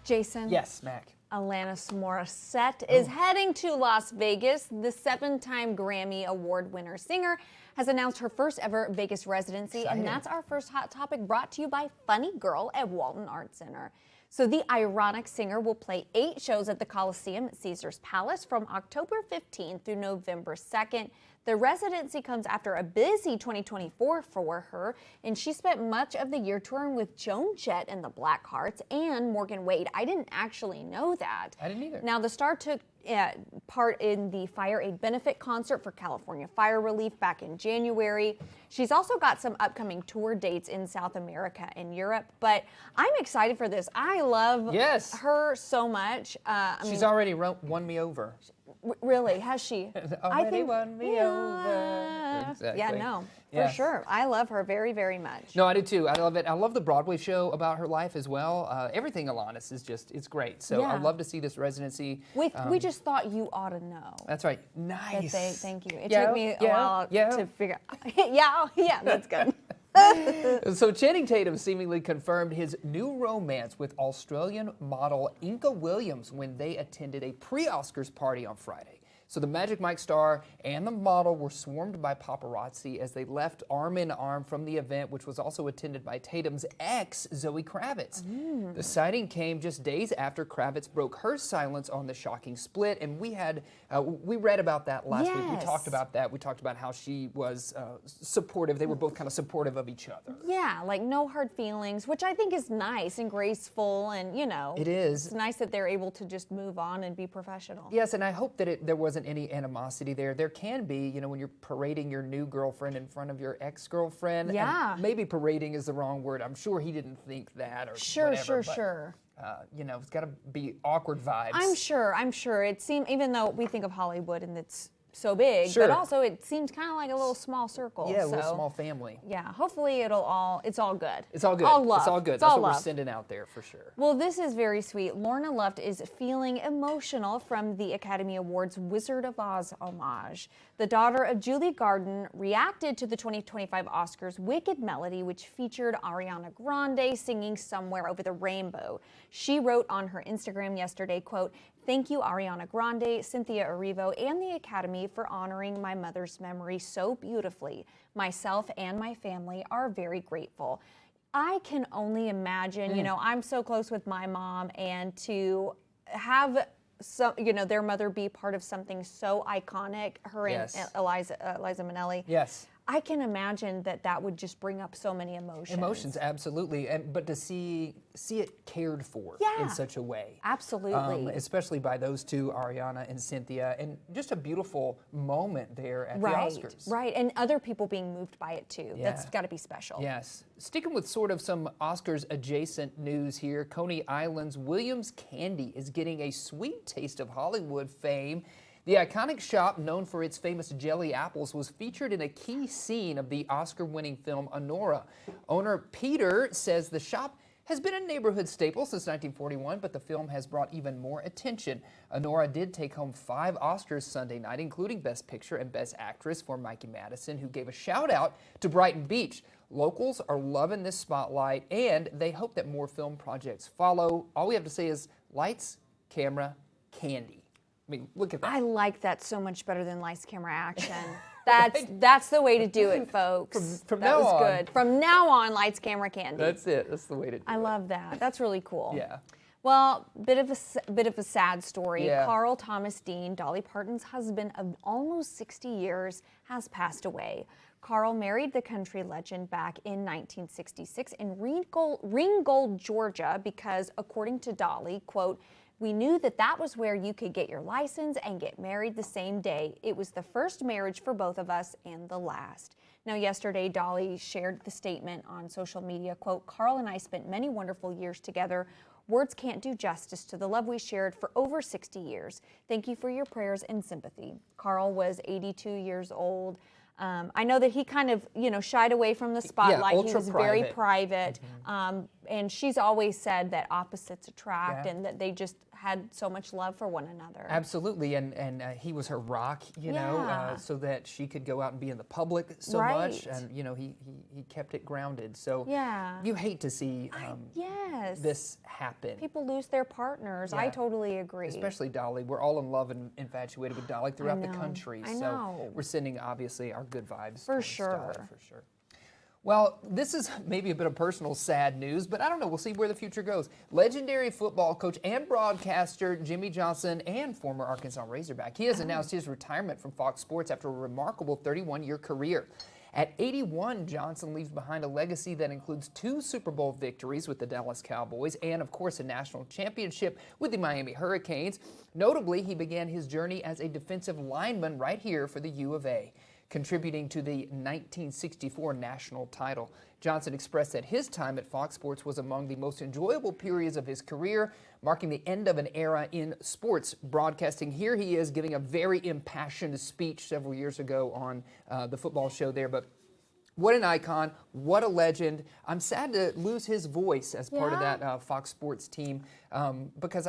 Jason. Yes, Mac. Alanis Morissette is heading to Las Vegas. The 7-time Grammy Award winner singer has announced her first ever Vegas residency, Exciting. and that's our first Hot Topic, brought to you by Funny Girl at Walton Arts Center. So the ironic singer will play 8 shows at the Coliseum at Caesars Palace from October 15th through November 2nd. The residency comes after a busy 2024 for her, and she spent much of the year touring with Joan Jett and the Blackhearts and Morgan Wade. I didn't actually know that. I didn't either. Now, the star took part in the Fire Aid benefit concert for California fire relief back in January. She's also got some upcoming tour dates in South America and Europe, but I'm excited for this. I love her so much. She's already won me over. Really? Has she? Already won me over. Exactly. Yeah, no, for sure. I love her very, very much. No, I do too. I love it. I love the Broadway show about her life as well. Everything Alanis is just, it's great. So I'd love to see this residency. We just thought you ought to know. That's right. Nice. Thank you. It took me a while to figure out. yeah, that's good. So Channing Tatum seemingly confirmed his new romance with Australian model Inca Williams when they attended a pre-Oscars party on Friday. So the Magic Mike star and the model were swarmed by paparazzi as they left arm in arm from the event, which was also attended by Tatum's ex, Zoe Kravitz. The sighting came just days after Kravitz broke her silence on the shocking split, and we read about that last week. We talked about that. We talked about how she was supportive. They were both kind of supportive of each other. Yeah, like no hard feelings, which I think is nice and graceful, and it is. It's nice that they're able to just move on and be professional. Yes, and I hope that there wasn't any animosity there. There can be, when you're parading your new girlfriend in front of your ex-girlfriend. Yeah. And maybe parading is the wrong word. I'm sure he didn't think that or Sure. it's got to be awkward vibes. I'm sure. It seems, even though we think of Hollywood and it's so big, Sure. but also it seems kind of like a little small circle. Yeah, a little small family. Yeah, hopefully it's all good. It's all good. It's all good. That's what we're sending out there for sure. Well, this is very sweet. Lorna Luft is feeling emotional from the Academy Awards Wizard of Oz homage. The daughter of Julie Garden reacted to the 2025 Oscars Wicked Melody, which featured Ariana Grande singing Somewhere Over the Rainbow. She wrote on her Instagram yesterday, quote, "Thank you, Ariana Grande, Cynthia Erivo, and the Academy for honoring my mother's memory so beautifully. Myself and my family are very grateful." I can only imagine, I'm so close with my mom, and to have their mother be part of something so iconic, her and Liza Minnelli. Yes. I can imagine that would just bring up so many emotions. Emotions, absolutely. But to see it cared for in such a way. Absolutely. Especially by those two, Ariana and Cynthia, and just a beautiful moment there at the Oscars. Right, and other people being moved by it too. Yeah. That's got to be special. Yes. Sticking with sort of some Oscars adjacent news here, Coney Island's Williams Candy is getting a sweet taste of Hollywood fame. The iconic shop, known for its famous jelly apples, was featured in a key scene of the Oscar-winning film Honora. Owner Peter says the shop has been a neighborhood staple since 1941, but the film has brought even more attention. Honora did take home 5 Oscars Sunday night, including Best Picture and Best Actress for Mikey Madison, who gave a shout-out to Brighton Beach. Locals are loving this spotlight, and they hope that more film projects follow. All we have to say is lights, camera, candy. I mean, look at that. I like that so much better than lights, camera, action. That's the way to do it, folks. From that now was on. good. From now on, lights, camera, candy. That's it. That's the way to do it. I love that. That's really cool. Yeah. Well, bit of a sad story. Yeah. Carl Thomas Dean, Dolly Parton's husband of almost 60 years, has passed away. Carl married the country legend back in 1966 in Ringgold, Georgia, because according to Dolly, quote, "We knew that was where you could get your license and get married the same day. It was the first marriage for both of us and the last." Now, yesterday, Dolly shared the statement on social media, quote, "Carl and I spent many wonderful years together. Words can't do justice to the love we shared for over 60 years. Thank you for your prayers and sympathy." Carl was 82 years old. I know that he kind of, shied away from the spotlight. ultra He was very private. private. And she's always said that opposites attract, Yeah. and that they just had so much love for one another. Absolutely, and he was her rock, Yeah. so that she could go out and be in the public so Right. much, and he kept it grounded. So Yeah. you hate to see Yes. this happen. People lose their partners. I Yeah. totally agree. Especially Dolly. We're all in love and infatuated with Dolly throughout the know. country. I So know. we're sending, obviously, our good vibes For towards sure. Dolly, for sure. Well, this is maybe a bit of personal sad news, but I don't know. We'll see where the future goes. Legendary football coach and broadcaster Jimmy Johnson, and former Arkansas Razorback, he has announced his retirement from Fox Sports after a remarkable 31-year career. At 81, Johnson leaves behind a legacy that includes 2 Super Bowl victories with the Dallas Cowboys and, of course, a national championship with the Miami Hurricanes. Notably, he began his journey as a defensive lineman right here for the U of A, contributing to the 1964 national title. Johnson expressed that his time at Fox Sports was among the most enjoyable periods of his career, marking the end of an era in sports broadcasting. Here he is giving a very impassioned speech several years ago on the football show there. But what an icon, what a legend. I'm sad to lose his voice as part of that Fox Sports team, because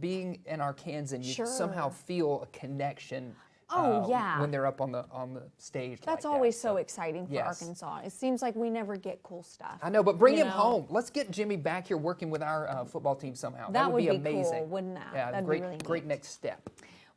being an Arkansan, you Sure. somehow feel a connection. Oh, yeah. When they're up on the stage. That's like always that. so exciting for Yes. Arkansas. It seems like we never get cool stuff. I know, but bring you him know? home. Let's get Jimmy back here working with our football team somehow. That would be amazing. cool, wouldn't that? Yeah, That'd be great, really great neat. next step.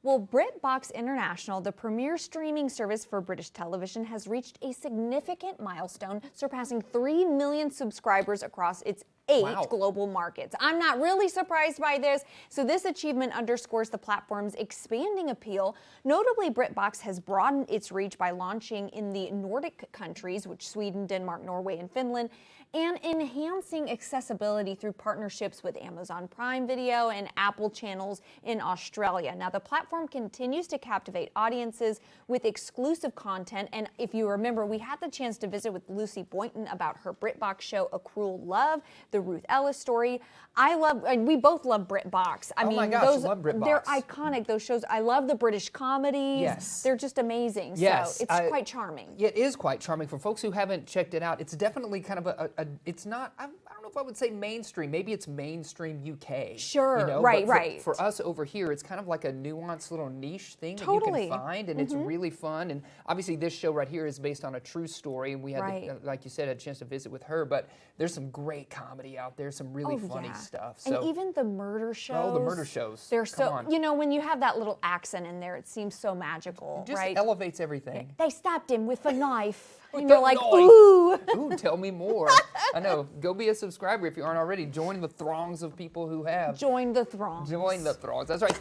Well, BritBox International, the premier streaming service for British television, has reached a significant milestone, surpassing 3 million subscribers across its 8 Wow. global markets. I'm not really surprised by this. So this achievement underscores the platform's expanding appeal. Notably, BritBox has broadened its reach by launching in the Nordic countries, which Sweden, Denmark, Norway, and Finland, and enhancing accessibility through partnerships with Amazon Prime Video and Apple channels in Australia. Now, the platform continues to captivate audiences with exclusive content. And if you remember, we had the chance to visit with Lucy Boynton about her BritBox show, A Cruel Love, the Ruth Ellis story. We both love BritBox. I mean, my gosh, love BritBox. they're iconic, those shows. I love the British comedies. Yes. They're just amazing. Yes, So it's quite charming. Yeah, it is quite charming. For folks who haven't checked it out, it's definitely kind of it's not, I don't know if I would say mainstream. Maybe it's mainstream UK. Sure, but right. For us over here, it's kind of like a nuanced little niche thing that Totally. you can find, and it's really fun. And obviously, this show right here is based on a true story, and we had, Right. like you said, had a chance to visit with her. But there's some great comedy out there, some really funny Yeah. stuff. So, And even the murder shows. oh, the murder shows. They're Come so, on. when you have that little accent in there, it seems so magical, Just right? elevates everything. They stabbed him with a knife. With And the you're like, knife. ooh. Ooh, tell me more. I know. Go be a subscriber if you aren't already. Join the throngs of people who have. Join the throng. Join the throngs. That's right.